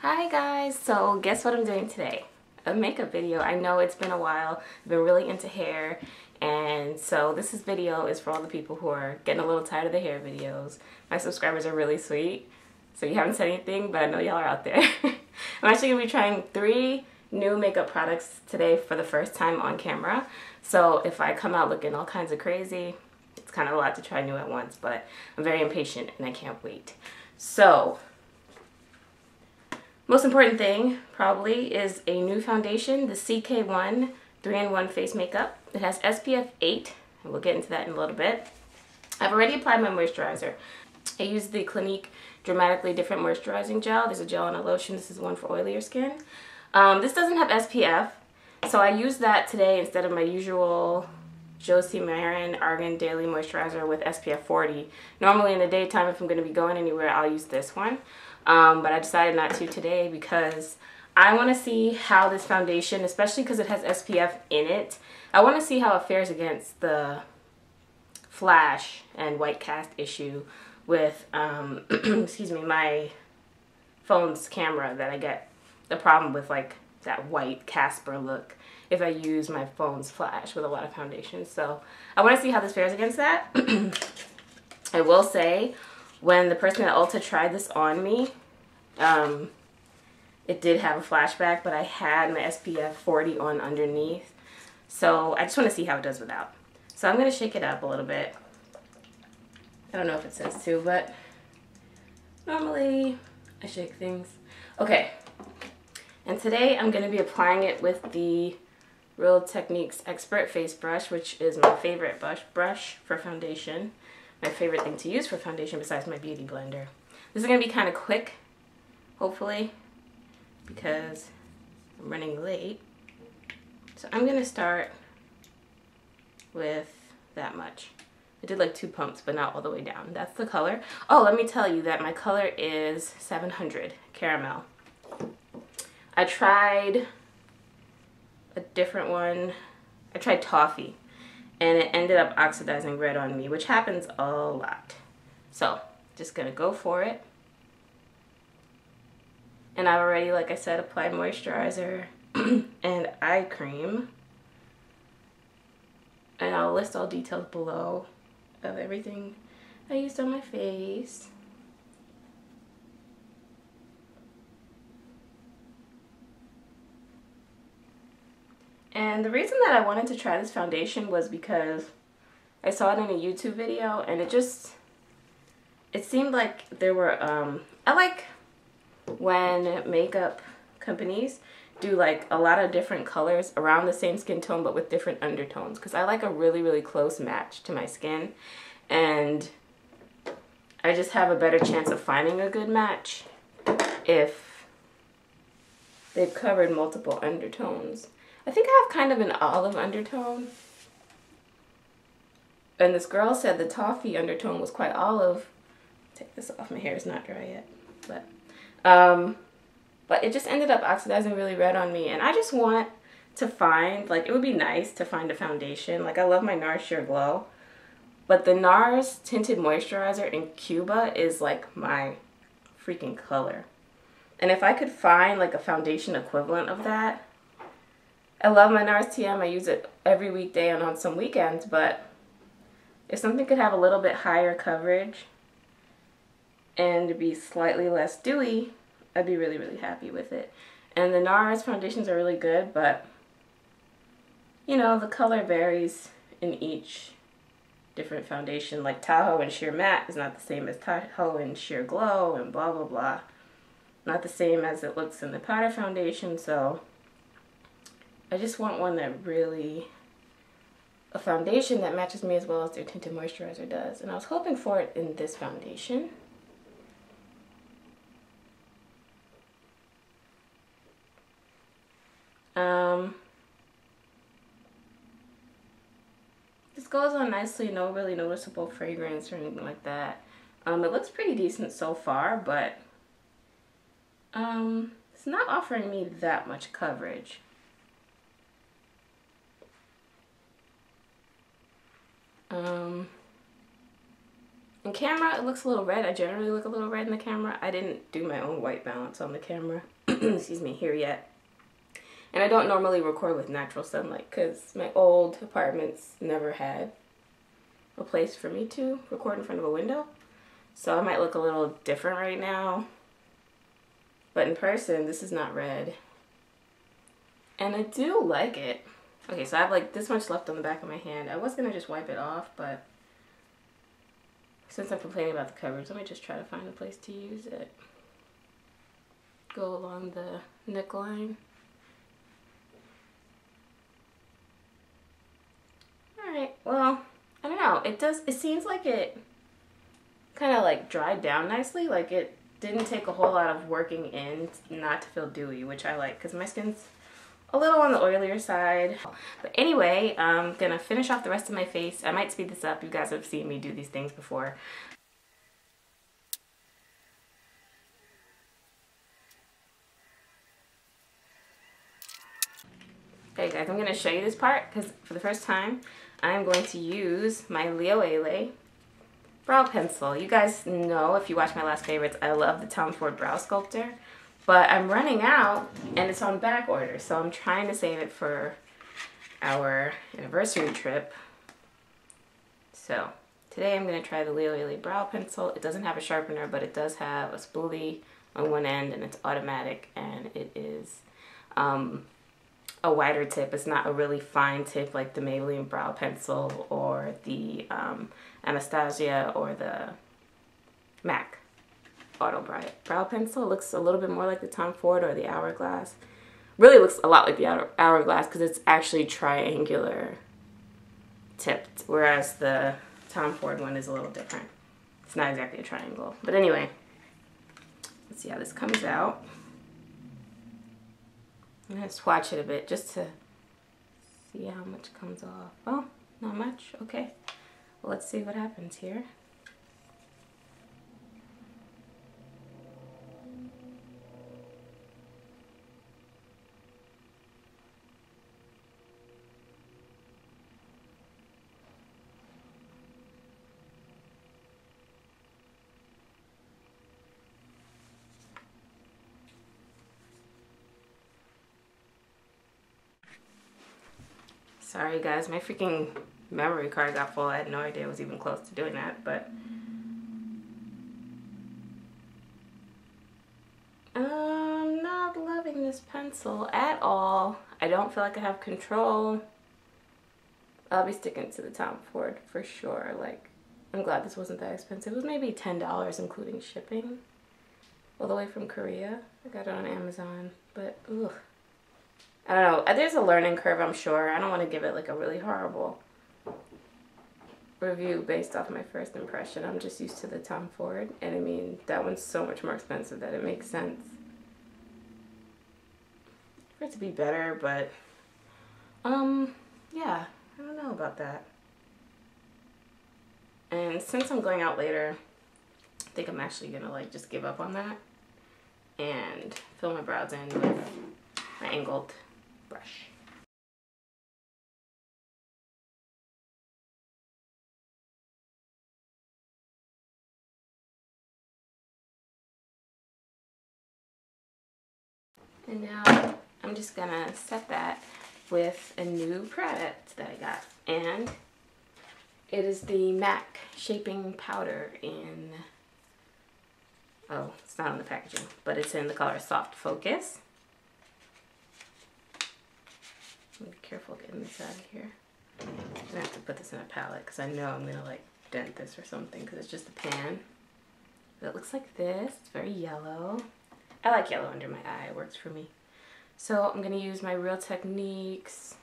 Hi guys, so guess what I'm doing today? A makeup video. I know it's been a while. I've been really into hair, and so this video is for all the people who are getting a little tired of the hair videos. My subscribers are really sweet, so you haven't said anything, but I know y'all are out there. I'm actually going to be trying 3 new makeup products today for the first time on camera. So if I come out looking all kinds of crazy, it's kind of a lot to try new at once, but I'm very impatient and I can't wait. So most important thing probably is a new foundation, the CK1 3-in-1 face makeup. It has SPF 8, and we'll get into that in a little bit. I've already applied my moisturizer. I use the Clinique Dramatically Different Moisturizing Gel. There's a gel and a lotion. This is one for oilier skin. This doesn't have SPF, so I use that today instead of my usual Josie Maran Argan Daily Moisturizer with SPF 40. Normally in the daytime, if I'm going to be going anywhere, I'll use this one. But I decided not to today because I want to see how this foundation, especially because it has SPF in it, I want to see how it fares against the flash and white cast issue with, excuse me, my phone's camera, that I get the problem with like that white Casper look if I use my phone's flash with a lot of foundation. So I want to see how this fares against that. I will say, when the person at Ulta tried this on me, it did have a flashback, but I had my SPF 40 on underneath. So I just want to see how it does without. So I'm going to shake it up a little bit. I don't know if it says to, but normally I shake things. Okay. And today I'm going to be applying it with the Real Techniques Expert Face Brush, which is my favorite brush for foundation. My favorite thing to use for foundation besides my beauty blender. This is going to be kind of quick, hopefully, because I'm running late. So I'm going to start with that much. I did like 2 pumps, but not all the way down. That's the color. Oh, let me tell you that my color is 700 Caramel. I tried a different one. I tried Toffee, and it ended up oxidizing red on me, which happens a lot. So just gonna go for it. And I've already, like I said, applied moisturizer and eye cream. And I'll list all details below of everything I used on my face. And the reason that I wanted to try this foundation was because I saw it in a YouTube video, and it seemed like there were, I like when makeup companies do like a lot of different colors around the same skin tone but with different undertones, because I like a really, really close match to my skin, and I just have a better chance of finding a good match if they've covered multiple undertones. I think I have kind of an olive undertone. And this girl said the Toffee undertone was quite olive. Take this off, my hair is not dry yet. But it just ended up oxidizing really red on me. And I just want to find, like, it would be nice to find a foundation. Like, I love my NARS Sheer Glow. But the NARS Tinted Moisturizer in Cuba is like my freaking color. And if I could find like a foundation equivalent of that. I love my NARS TM. I use it every weekday and on some weekends, but if something could have a little bit higher coverage and be slightly less dewy, I'd be really, really happy with it. And the NARS foundations are really good, but you know, the color varies in each different foundation. Like Tahoe and Sheer Matte is not the same as Tahoe and Sheer Glow, and blah, blah, blah. Not the same as it looks in the powder foundation, so I just want one that really, a foundation that matches me as well as their tinted moisturizer does. And I was hoping for it in this foundation. This goes on nicely, no really noticeable fragrance or anything like that. It looks pretty decent so far, but it's not offering me that much coverage. In camera, it looks a little red. I generally look a little red in the camera. I didn't do my own white balance on the camera, excuse me, here yet. And I don't normally record with natural sunlight because my old apartments never had a place for me to record in front of a window. So I might look a little different right now. But in person, this is not red. And I do like it. Okay, so I have like this much left on the back of my hand. I was going to just wipe it off, but since I'm complaining about the coverage, let me just try to find a place to use it. Go along the neckline. Alright, well, I don't know. It seems like it kind of like dried down nicely. Like it didn't take a whole lot of working in not to feel dewy, which I like because my skin's a little on the oilier side. But anyway, I'm gonna finish off the rest of my face. I might speed this up. You guys have seen me do these things before. Okay guys, I'm gonna show you this part because for the first time, I'm going to use my Leo Ale brow pencil. You guys know, if you watch my last favorites, I love the Tom Ford Brow Sculptor. But I'm running out and it's on back order, so I'm trying to save it for our anniversary trip. So today I'm going to try the Leo Ale brow pencil. It doesn't have a sharpener, but it does have a spoolie on one end and it's automatic, and it is a wider tip. It's not a really fine tip like the Maybelline brow pencil or the Anastasia or the MAC Auto brow pencil. It looks a little bit more like the Tom Ford or the Hourglass. Really looks a lot like the Hourglass because it's actually triangular tipped, whereas the Tom Ford one is a little different. It's not exactly a triangle. But anyway, let's see how this comes out. I'm going to swatch it a bit just to see how much comes off. Oh, not much. Okay. Well, let's see what happens here. Sorry guys, my freaking memory card got full. I had no idea it was even close to doing that, but I'm not loving this pencil at all. I don't feel like I have control. I'll be sticking to the Tom Ford for sure. Like, I'm glad this wasn't that expensive. It was maybe $10 including shipping all the way from Korea. I got it on Amazon, but ugh. I don't know. There's a learning curve, I'm sure. I don't want to give it like a really horrible review based off my first impression. I'm just used to the Tom Ford, and I mean, that one's so much more expensive that it makes sense for it to be better, but yeah, I don't know about that. And since I'm going out later, I think I'm actually gonna like just give up on that and fill my brows in with my angled brush. And now I'm just gonna set that with a new product that I got, and it is the MAC Shaping Powder in, oh, it's not on the packaging, but it's in the color Soft Focus. Be careful getting this out of here. I'm gonna have to put this in a palette because I know I'm gonna like dent this or something because it's just a pan. But it looks like this. It's very yellow. I like yellow under my eye. It works for me. So I'm gonna use my Real Techniques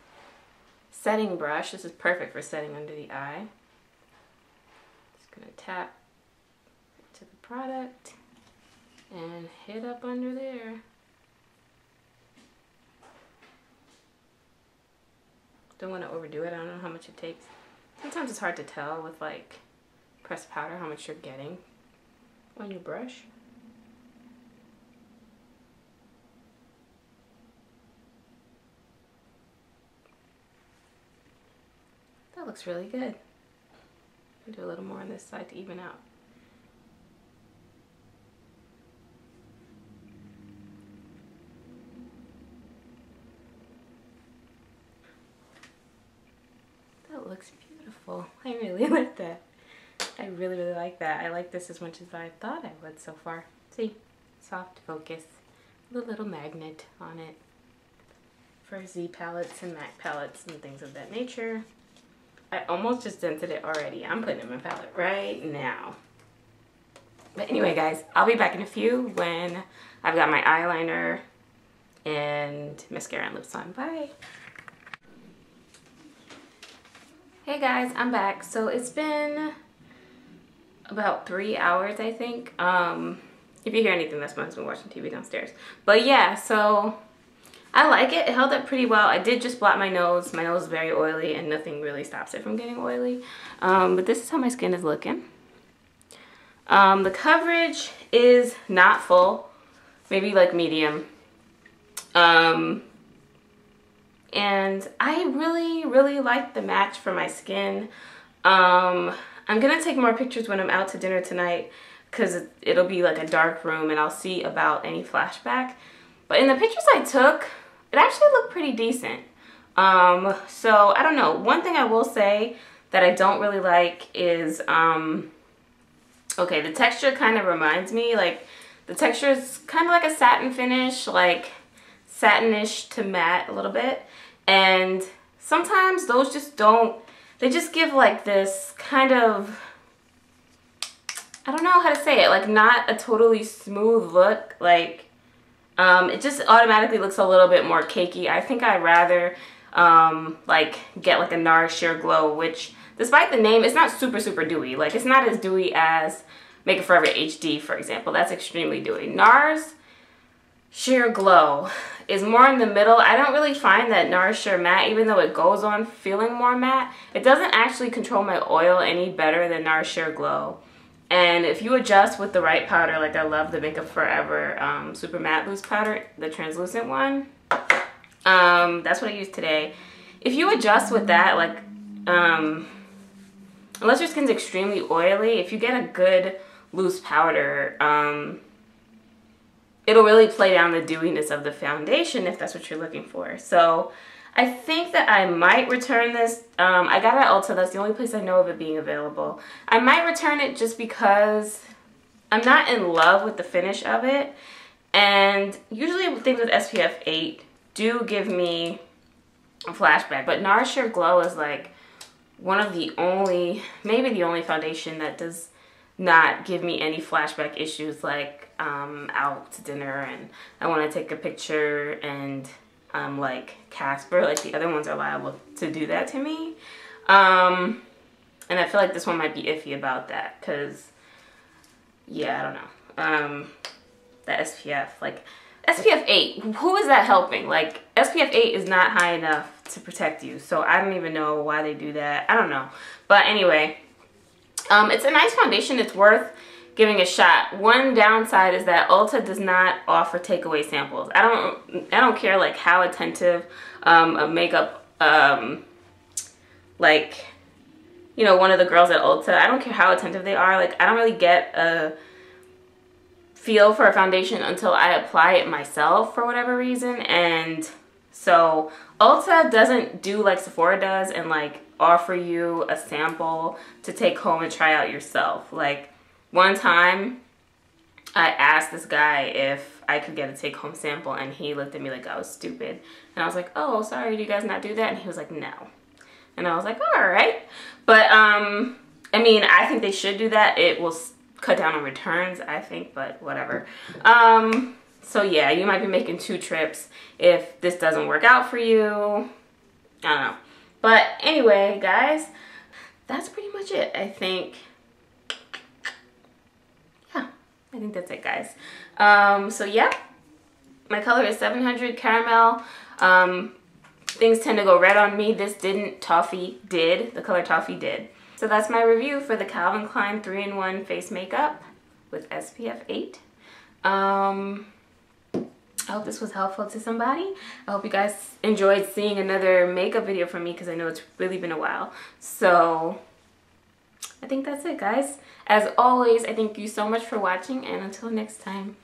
setting brush. This is perfect for setting under the eye. Just gonna tap to the product and hit up under there. Don't want to overdo it. I don't know how much it takes. Sometimes it's hard to tell with like pressed powder how much you're getting on your brush. That looks really good. I'll do a little more on this side to even out beautiful. I really like that. I really, really like that. I like this as much as I thought I would so far. See? Soft focus. With a little magnet on it for Z palettes and MAC palettes and things of that nature. I almost just dented it already. I'm putting it in my palette right now. But anyway, guys, I'll be back in a few when I've got my eyeliner and mascara and lips on. Bye. Hey guys, I'm back. So it's been about 3 hours, I think. If you hear anything, that's my husband watching TV downstairs. But yeah, so I like it. It held up pretty well. I did just blot my nose. My nose is very oily and nothing really stops it from getting oily. But this is how my skin is looking. The coverage is not full, maybe like medium. And I really, really like the match for my skin. I'm gonna take more pictures when I'm out to dinner tonight because it'll be like a dark room and I'll see about any flashback. But in the pictures I took, it actually looked pretty decent. So I don't know. One thing I will say that I don't really like is, okay, the texture kind of reminds me, like, the texture is kind of like a satin finish, like satinish to matte a little bit. And sometimes those just don't, they just give like this kind of, I don't know how to say it, like not a totally smooth look. Like, it just automatically looks a little bit more cakey. I think I'd rather like get like a NARS Sheer Glow, which despite the name, it's not super, super dewy. Like, it's not as dewy as Makeup Forever HD, for example. That's extremely dewy. NARS Sheer Glow is more in the middle. I don't really find that NARS Sheer Matte, even though it goes on feeling more matte, it doesn't actually control my oil any better than NARS Sheer Glow. And if you adjust with the right powder, like I love the Makeup Forever Super Matte Loose Powder, the translucent one. That's what I used today. If you adjust with that, like, unless your skin's extremely oily, if you get a good loose powder, it'll really play down the dewiness of the foundation if that's what you're looking for. So I think that I might return this. I got it at Ulta. That's the only place I know of it being available. I might return it just because I'm not in love with the finish of it. And usually things with SPF 8 do give me a flashback. But NARS Sheer Glow is like one of the only, maybe the only foundation that does not give me any flashback issues, like out to dinner and I want to take a picture and like Casper, like the other ones are liable to do that to me. And I feel like this one might be iffy about that because, yeah, I don't know. The SPF, like SPF 8, who is that helping? Like, SPF 8 is not high enough to protect you, so I don't even know why they do that. I don't know. But anyway, it's a nice foundation. It's worth giving a shot. One downside is that Ulta does not offer takeaway samples. I don't care like how attentive a makeup, like, you know, one of the girls at Ulta, I don't care how attentive they are. Like, I don't really get a feel for a foundation until I apply it myself for whatever reason. And so Ulta doesn't do like Sephora does and like offer you a sample to take home and try out yourself. Like, one time I asked this guy if I could get a take home sample and he looked at me like I was stupid. And I was like, oh, sorry, do you guys not do that? And he was like, no. And I was like, all right. But I mean, I think they should do that. It will cut down on returns, I think, but whatever. So yeah, you might be making 2 trips if this doesn't work out for you. I don't know. But anyway, guys, that's pretty much it, I think. Yeah, I think that's it, guys. So yeah, my color is 700 Caramel. Things tend to go red on me. This didn't. Toffee did. The color Toffee did. So that's my review for the Calvin Klein 3-in-1 face makeup with SPF 8. I hope this was helpful to somebody. I hope you guys enjoyed seeing another makeup video from me because I know it's really been a while. So I think that's it, guys. As always, I thank you so much for watching, and until next time.